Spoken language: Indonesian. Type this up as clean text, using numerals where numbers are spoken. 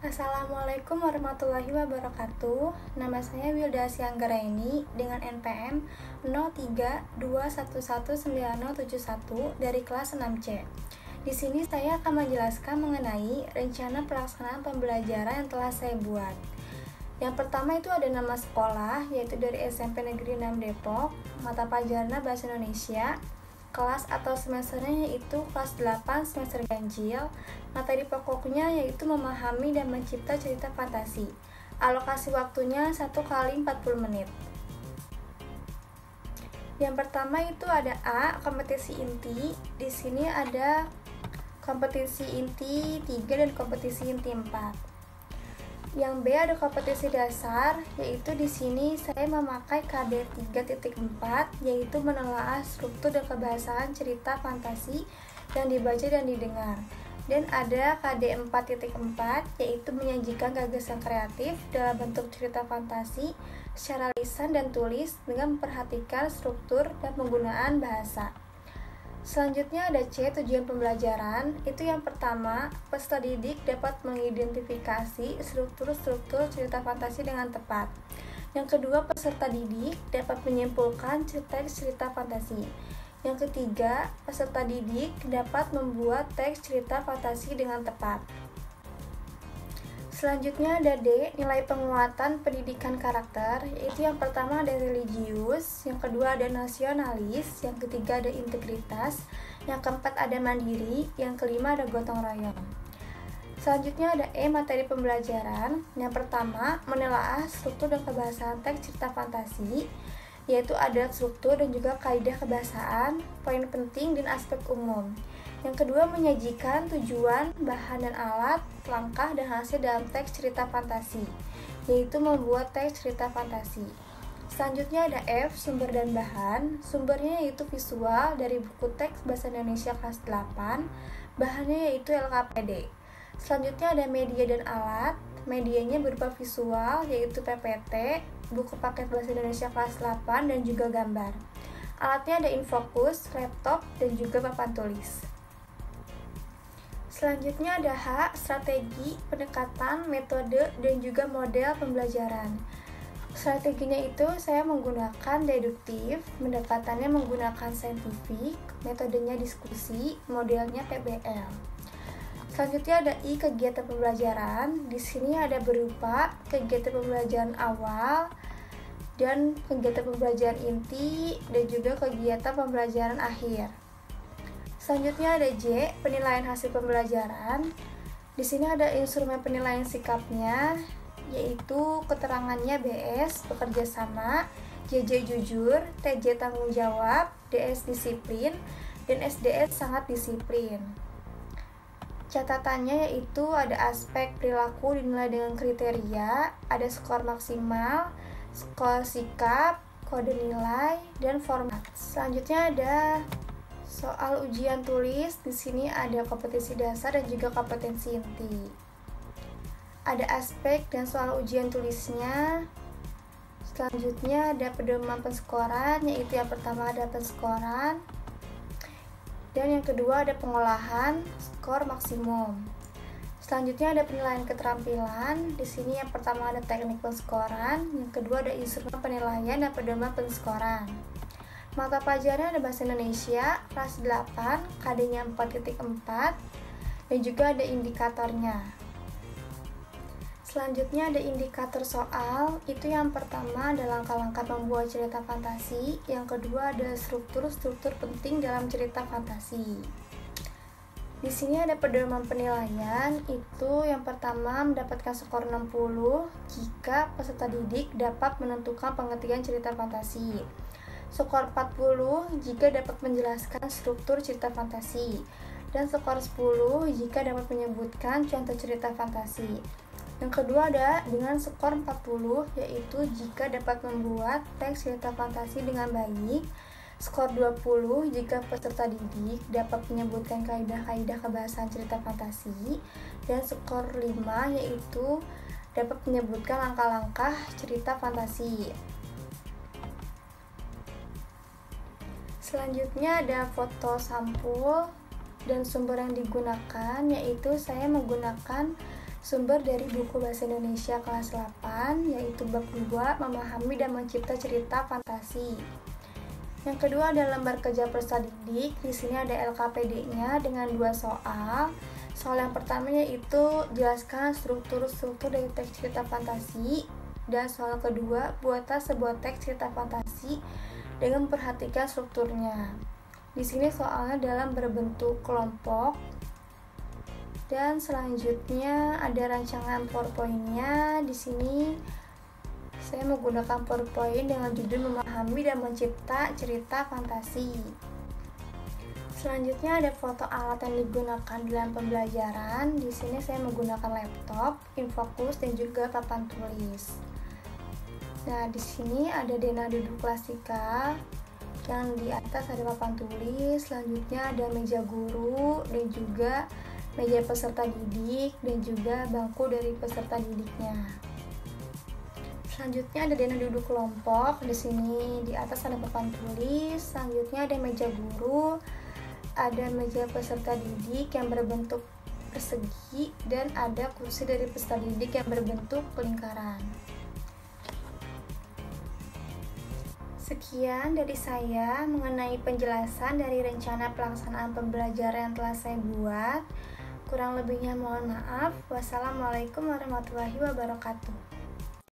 Assalamualaikum warahmatullahi wabarakatuh. Nama saya Wilda Sianggraini dengan NPM 0321190071 dari kelas 6C. Di sini saya akan menjelaskan mengenai rencana pelaksanaan pembelajaran yang telah saya buat. Yang pertama itu ada nama sekolah, yaitu dari SMP Negeri 6 Depok, mata pelajaran Bahasa Indonesia, kelas atau semesternya yaitu kelas 8 semester ganjil. Materi pokoknya yaitu memahami dan mencipta cerita fantasi. Alokasi waktunya 1 kali 40 menit. Yang pertama itu ada A, kompetisi inti. Di sini ada kompetisi inti 3 dan kompetisi inti 4. Yang B ada kompetisi dasar, yaitu di sini saya memakai KD 3.4, yaitu menelaah struktur dan kebahasaan cerita fantasi yang dibaca dan didengar. Dan ada KD 4.4, yaitu menyajikan gagasan kreatif dalam bentuk cerita fantasi secara lisan dan tulis dengan memperhatikan struktur dan penggunaan bahasa. Selanjutnya ada C, tujuan pembelajaran. Itu yang pertama, peserta didik dapat mengidentifikasi struktur-struktur cerita fantasi dengan tepat. Yang kedua, peserta didik dapat menyimpulkan teks cerita fantasi. Yang ketiga, peserta didik dapat membuat teks cerita fantasi dengan tepat. Selanjutnya ada D, nilai penguatan pendidikan karakter, yaitu yang pertama ada religius, yang kedua ada nasionalis, yang ketiga ada integritas, yang keempat ada mandiri, yang kelima ada gotong royong. Selanjutnya ada E, materi pembelajaran. Yang pertama, menelaah struktur dan kebahasaan teks cerita fantasi, yaitu ada struktur dan juga kaidah kebahasaan, poin penting dan aspek umum. Yang kedua, menyajikan tujuan, bahan dan alat, langkah dan hasil dalam teks cerita fantasi, yaitu membuat teks cerita fantasi. Selanjutnya ada F, sumber dan bahan. Sumbernya yaitu visual dari buku teks Bahasa Indonesia kelas 8, bahannya yaitu LKPD. Selanjutnya ada media dan alat. Medianya berupa visual, yaitu PPT, buku paket Bahasa Indonesia kelas 8, dan juga gambar. Alatnya ada infocus, laptop, dan juga papan tulis. Selanjutnya ada H, strategi, pendekatan, metode, dan juga model pembelajaran. Strateginya itu saya menggunakan deduktif, pendekatannya menggunakan saintifik, metodenya diskusi, modelnya PBL. Selanjutnya ada I, kegiatan pembelajaran. Di sini ada berupa kegiatan pembelajaran awal dan kegiatan pembelajaran inti dan juga kegiatan pembelajaran akhir. Selanjutnya ada J, penilaian hasil pembelajaran. Di sini ada instrumen penilaian sikapnya, yaitu keterangannya BS, bekerja sama, JJ jujur, TJ tanggung jawab, DS disiplin, dan SDS sangat disiplin. Catatannya yaitu ada aspek perilaku dinilai dengan kriteria, ada skor maksimal, skor sikap, kode nilai, dan format. Selanjutnya ada soal ujian tulis. Di sini ada kompetisi dasar dan juga kompetensi inti. Ada aspek dan soal ujian tulisnya. Selanjutnya ada pedoman penskoran, yaitu yang pertama ada penskoran, dan yang kedua ada pengolahan skor maksimum. Selanjutnya ada penilaian keterampilan. Di sini yang pertama ada teknik penskoran, yang kedua ada instrumen penilaian dan pedoman penskoran. Mata pelajaran ada Bahasa Indonesia kelas 8, KD-nya 4.4, dan juga ada indikatornya. Selanjutnya ada indikator soal. Itu yang pertama ada langkah-langkah membuat cerita fantasi, yang kedua ada struktur-struktur penting dalam cerita fantasi. Di sini ada pedoman penilaian. Itu yang pertama mendapatkan skor 60 jika peserta didik dapat menentukan pengertian cerita fantasi. Skor 40 jika dapat menjelaskan struktur cerita fantasi, dan skor 10 jika dapat menyebutkan contoh cerita fantasi. Yang kedua ada dengan skor 40, yaitu jika dapat membuat teks cerita fantasi dengan baik. Skor 20 jika peserta didik dapat menyebutkan kaidah-kaidah kebahasaan cerita fantasi, dan skor 5 yaitu dapat menyebutkan langkah-langkah cerita fantasi. Selanjutnya ada foto sampul dan sumber yang digunakan, yaitu saya menggunakan Sumber dari buku Bahasa Indonesia kelas 8, yaitu bab 2, memahami dan mencipta cerita fantasi. Yang kedua adalah lembar kerja peserta didik. Di sini ada LKPD-nya dengan 2 soal. Soal yang pertama yaitu jelaskan struktur dari teks cerita fantasi. Dan soal kedua, buatlah sebuah teks cerita fantasi dengan memperhatikan strukturnya. Di sini soalnya dalam berbentuk kelompok. Dan selanjutnya ada rancangan PowerPoint-nya. Di sini saya menggunakan PowerPoint dengan judul memahami dan mencipta cerita fantasi. Selanjutnya ada foto alat yang digunakan dalam pembelajaran. Di sini saya menggunakan laptop, infocus, dan juga papan tulis. Nah, di sini ada Dena duduk klasika. Yang di atas ada papan tulis. Selanjutnya ada meja guru dan juga meja peserta didik dan juga bangku dari peserta didiknya. Selanjutnya ada Dena duduk kelompok. Di sini di atas ada papan tulis. Selanjutnya ada meja guru, ada meja peserta didik yang berbentuk persegi dan ada kursi dari peserta didik yang berbentuk lingkaran. Sekian dari saya mengenai penjelasan dari rencana pelaksanaan pembelajaran yang telah saya buat. Kurang lebihnya mohon maaf. Wassalamualaikum warahmatullahi wabarakatuh.